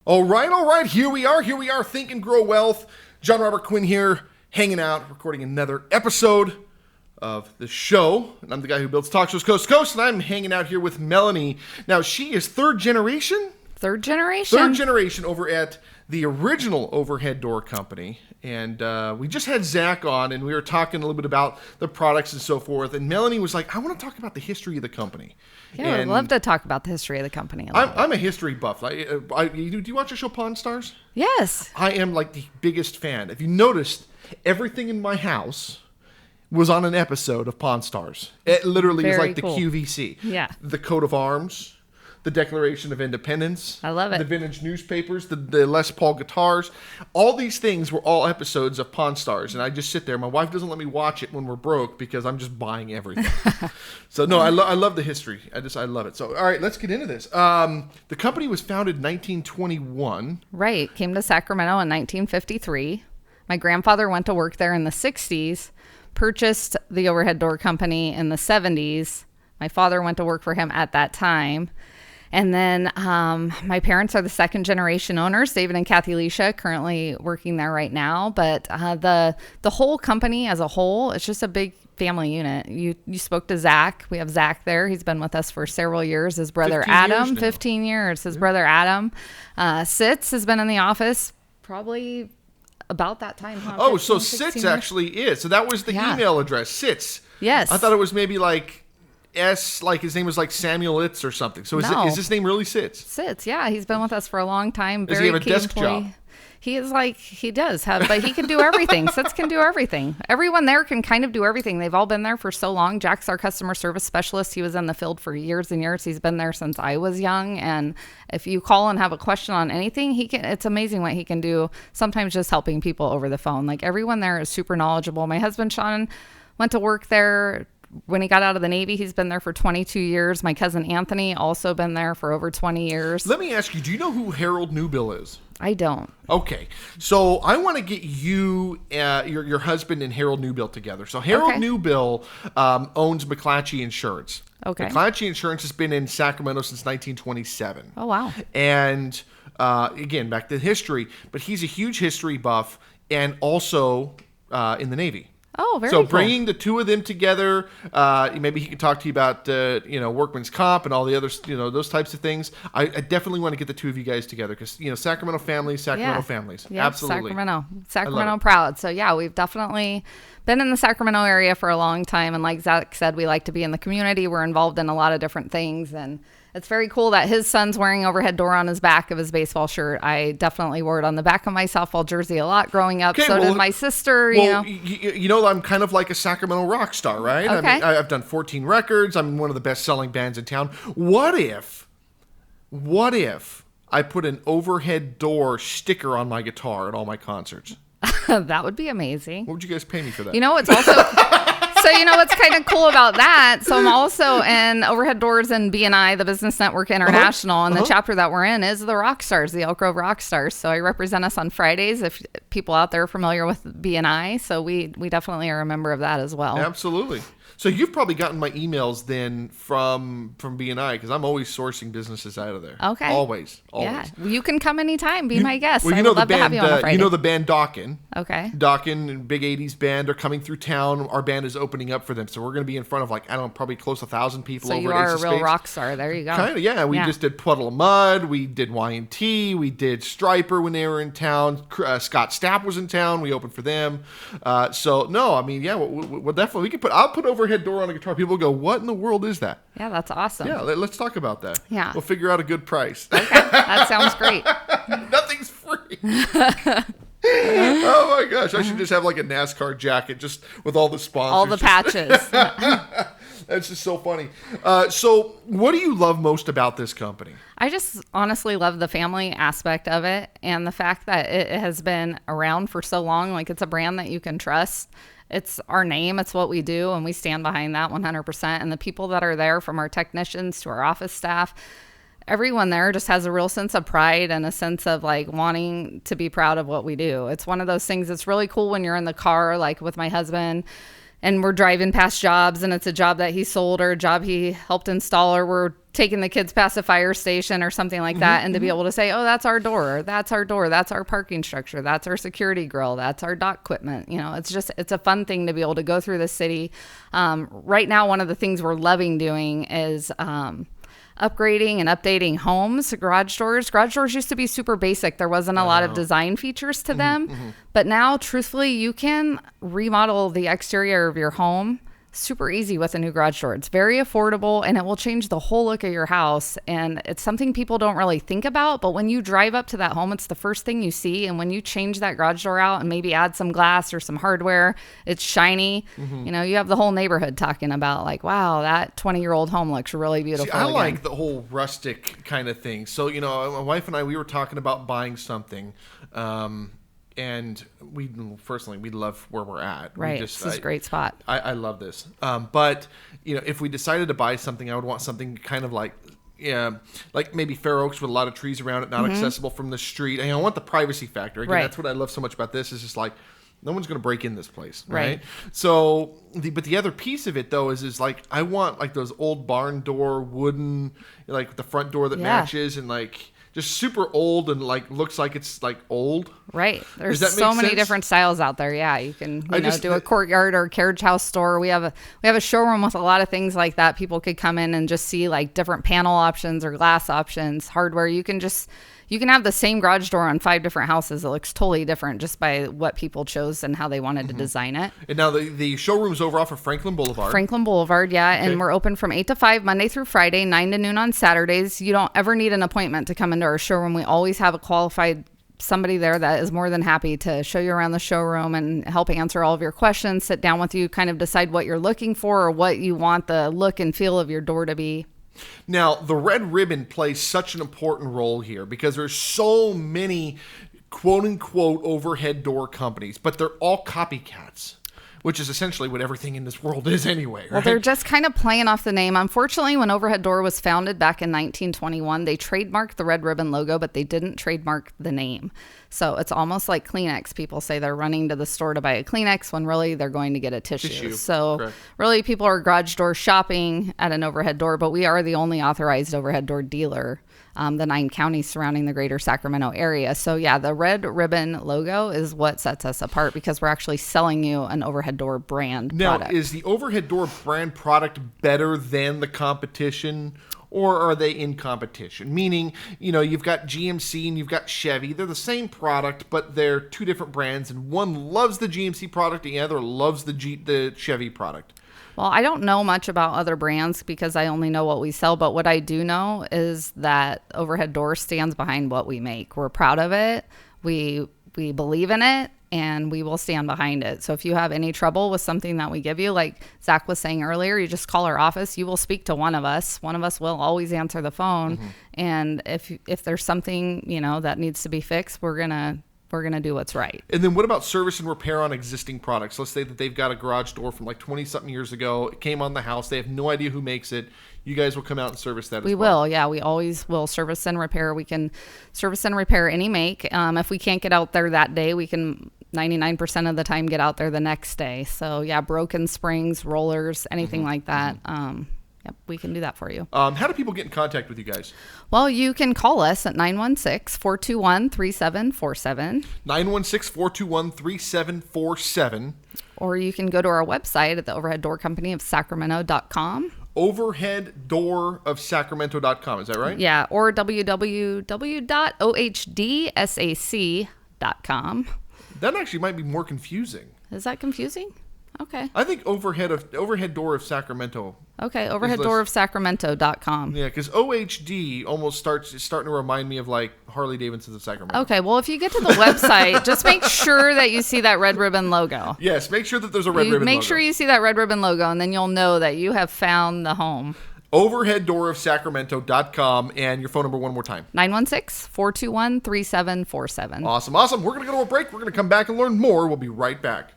All right. Here we are. Think and Grow Wealth. Jon Robert Quinn here, hanging out, recording another episode of the show. And I'm the guy who builds talk shows coast to coast, and I'm hanging out here with Melanie. Now, she is third generation over at the original overhead door company. And we just had Zach on, and we were talking a little bit about the products and so forth. And Melanie was like, I want to talk about the history of the company. Yeah, I'd love to talk about the history of the company. I'm a history buff. Do you watch the show Pawn Stars? Yes. I am like the biggest fan. If you noticed, everything in my house was on an episode of Pawn Stars. It literally is like cool. The QVC. Yeah. The coat of arms, the Declaration of Independence. I love it. The vintage newspapers, the Les Paul guitars. All these things were all episodes of Pawn Stars. And I just sit there. My wife doesn't let me watch it when we're broke because I'm just buying everything. So, no, I love the history. I love it. So, all right, let's get into this. The company was founded in 1921. Right. Came to Sacramento in 1953. My grandfather went to work there in the 60s, purchased the overhead door company in the 70s. My father went to work for him at that time. And then my parents are the second generation owners, David and Kathy Leisha, currently working there right now. But the whole company as a whole, it's just a big family unit. You spoke to Zach. We have Zach there. He's been with us for several years. His brother Adam, 15 years. His brother Adam Sitz has been in the office probably about that time. Huh? Oh, 15, so Sitz actually is. So that was the email address, Sitz. Yes. I thought it was maybe like like his name was like Samuel Itz or something. So is his name really Sitz? Sitz, yeah. He's been with us for a long time. Does he have a desk job? He does have, but he can do everything. Sitz can do everything. Everyone there can kind of do everything. They've all been there for so long. Jack's our customer service specialist. He was in the field for years and years. He's been there since I was young. And if you call and have a question on anything, it's amazing what he can do. Sometimes just helping people over the phone. Like everyone there is super knowledgeable. My husband, Sean, went to work there when he got out of the Navy. He's been there for 22 years. My cousin Anthony also been there for over 20 years. Let me ask you, do you know who Harold Newbill is? I don't. Okay. So I want to get you, your husband and Harold Newbill together. So Harold Newbill owns McClatchy Insurance. Okay. McClatchy Insurance has been in Sacramento since 1927. Oh, wow. And again, back to history, but he's a huge history buff and also in the Navy. Oh, very cool. So bringing the two of them together, maybe he could talk to you about, workman's comp and all the other, those types of things. I definitely want to get the two of you guys together because, Sacramento families. Yeah, absolutely. Sacramento proud. So yeah, we've definitely been in the Sacramento area for a long time. And like Zach said, we like to be in the community. We're involved in a lot of different things. And it's very cool that his son's wearing overhead door on his back of his baseball shirt. I definitely wore it on the back of my softball jersey a lot growing up. Did my sister, I'm kind of like a Sacramento rock star, right? Okay. I mean, I've done 14 records. I'm one of the best-selling bands in town. What if I put an overhead door sticker on my guitar at all my concerts? That would be amazing. What would you guys pay me for that? It's also... So, what's kind of cool about that? So I'm also in Overhead Doors and BNI, the Business Network International, and the chapter that we're in is the Rock Stars, the Elk Grove Rock Stars. So I represent us on Fridays if people out there are familiar with BNI. So we definitely are a member of that as well. Absolutely. So you've probably gotten my emails then from BNI because I'm always sourcing businesses out of there. Okay. Always. Yeah. You can come anytime. Be my guest. Well, I would love to have you on a Friday. You know the band Dawkin. Okay. Dawkin and Big 80s band are coming through town. Our band is opening up for them. So we're going to be in front of probably close to 1,000 people over at Ace of Spades. So you are a real rock star. There you go. Kind of, yeah. We just did Puddle of Mud. We did Y&T. We did Striper when they were in town. Scott Stapp was in town. We opened for them. We'll definitely, I'll put overhead door on a guitar. People go, what in the world is that? Yeah, that's awesome. Yeah, let's talk about that. Yeah. We'll figure out a good price. Okay, that sounds great. Nothing's free. Oh my gosh, I should just have like a NASCAR jacket just with all the sponsors. All the patches. That's just so funny. So what do you love most about this company? I just honestly love the family aspect of it and the fact that it has been around for so long. Like it's a brand that you can trust. It's our name. It's what we do. And we stand behind that 100%. And the people that are there, from our technicians to our office staff, everyone there just has a real sense of pride and a sense of like wanting to be proud of what we do. It's one of those things that's really cool when you're in the car, like with my husband, and we're driving past jobs and it's a job that he sold or a job he helped install, or we're taking the kids past a fire station or something like that, and to be able to say, oh, that's our door, that's our parking structure, that's our security grill, that's our dock equipment. It's a fun thing to be able to go through the city. Right now, one of the things we're loving doing is upgrading and updating homes. Garage doors used to be super basic. There wasn't a lot of design features to them, but now truthfully you can remodel the exterior of your home super easy with a new garage door. It's very affordable, and it will change the whole look of your house. And it's something people don't really think about, but when you drive up to that home, it's the first thing you see. And when you change that garage door out and maybe add some glass or some hardware, it's shiny. You have the whole neighborhood talking about like, wow, that 20-year-old home looks really beautiful. See, I like the whole rustic kind of thing. So, my wife and I, we were talking about buying something. And we love where we're at. Right. This is a great spot. I love this. But, if we decided to buy something, I would want something kind of like maybe Fair Oaks with a lot of trees around it, not accessible from the street. And I want the privacy factor. Again, that's what I love so much about this is just like, no one's going to break in this place. Right. So, but the other piece of it though is like, I want like those old barn door wooden, like the front door that matches and like, just super old and like looks like it's like old. Right. There's so many different styles out there. Yeah, you can do a courtyard or a carriage house store. We have a showroom with a lot of things like that. People could come in and just see like different panel options or glass options, hardware. You can have the same garage door on 5 different houses. It looks totally different just by what people chose and how they wanted to design it. And now the showroom's over off of Franklin Boulevard. Franklin Boulevard, yeah. Okay. And we're open from 8 to 5 Monday through Friday, 9 to noon on Saturdays. You don't ever need an appointment to come into our showroom. We always have a qualified somebody there that is more than happy to show you around the showroom and help answer all of your questions, sit down with you, kind of decide what you're looking for or what you want the look and feel of your door to be. Now, the red ribbon plays such an important role here because there's so many quote-unquote overhead door companies, but they're all copycats, which is essentially what everything in this world is anyway, right? Well, they're just kind of playing off the name. Unfortunately, when Overhead Door was founded back in 1921, they trademarked the red ribbon logo, but they didn't trademark the name. So it's almost like Kleenex. People say they're running to the store to buy a Kleenex when really they're going to get a tissue. So correct. Really people are garage door shopping at an overhead door, but we are the only authorized overhead door dealer. The 9 counties surrounding the greater Sacramento area. So yeah, the red ribbon logo is what sets us apart because we're actually selling you an overhead door brand product. Now, is the overhead door brand product better than the competition? Or are they in competition? Meaning, you've got GMC and you've got Chevy. They're the same product, but they're 2 different brands. And one loves the GMC product and the other loves the Chevy product. Well, I don't know much about other brands because I only know what we sell. But what I do know is that Overhead Door stands behind what we make. We're proud of it. We believe in it. And we will stand behind it. So if you have any trouble with something that we give you, like Zach was saying earlier, you just call our office. You will speak to one of us. One of us will always answer the phone. And if there's something, that needs to be fixed, we're gonna do what's right. And then what about service and repair on existing products? Let's say that they've got a garage door from like 20-something years ago. It came on the house. They have no idea who makes it. You guys will come out and service that as well. We will, yeah. We always will service and repair. We can service and repair any make. If we can't get out there that day, we can 99% of the time get out there the next day. So yeah, broken springs, rollers, anything like that. Yep, we can do that for you. How do people get in contact with you guys? Well, you can call us at 916-421-3747. 916-421-3747. Or you can go to our website at the Overhead Door Company of Sacramento.com. overheaddoorofsacramento.com, is that right? Yeah, or www.ohdsac.com. That actually might be more confusing. Is that confusing? Okay. I think overhead door of Sacramento. Okay, overheaddoorofsacramento.com. Yeah, because OHD almost starting to remind me of like Harley Davidson's of Sacramento. Okay, well, if you get to the website, just make sure that you see that red ribbon logo. Yes, make sure that there's a red ribbon logo. Make sure you see that red ribbon logo, and then you'll know that you have found the home. Overheaddoorofsacramento.com, and your phone number one more time. 916-421-3747. Awesome. We're going to go to a break. We're going to come back and learn more. We'll be right back.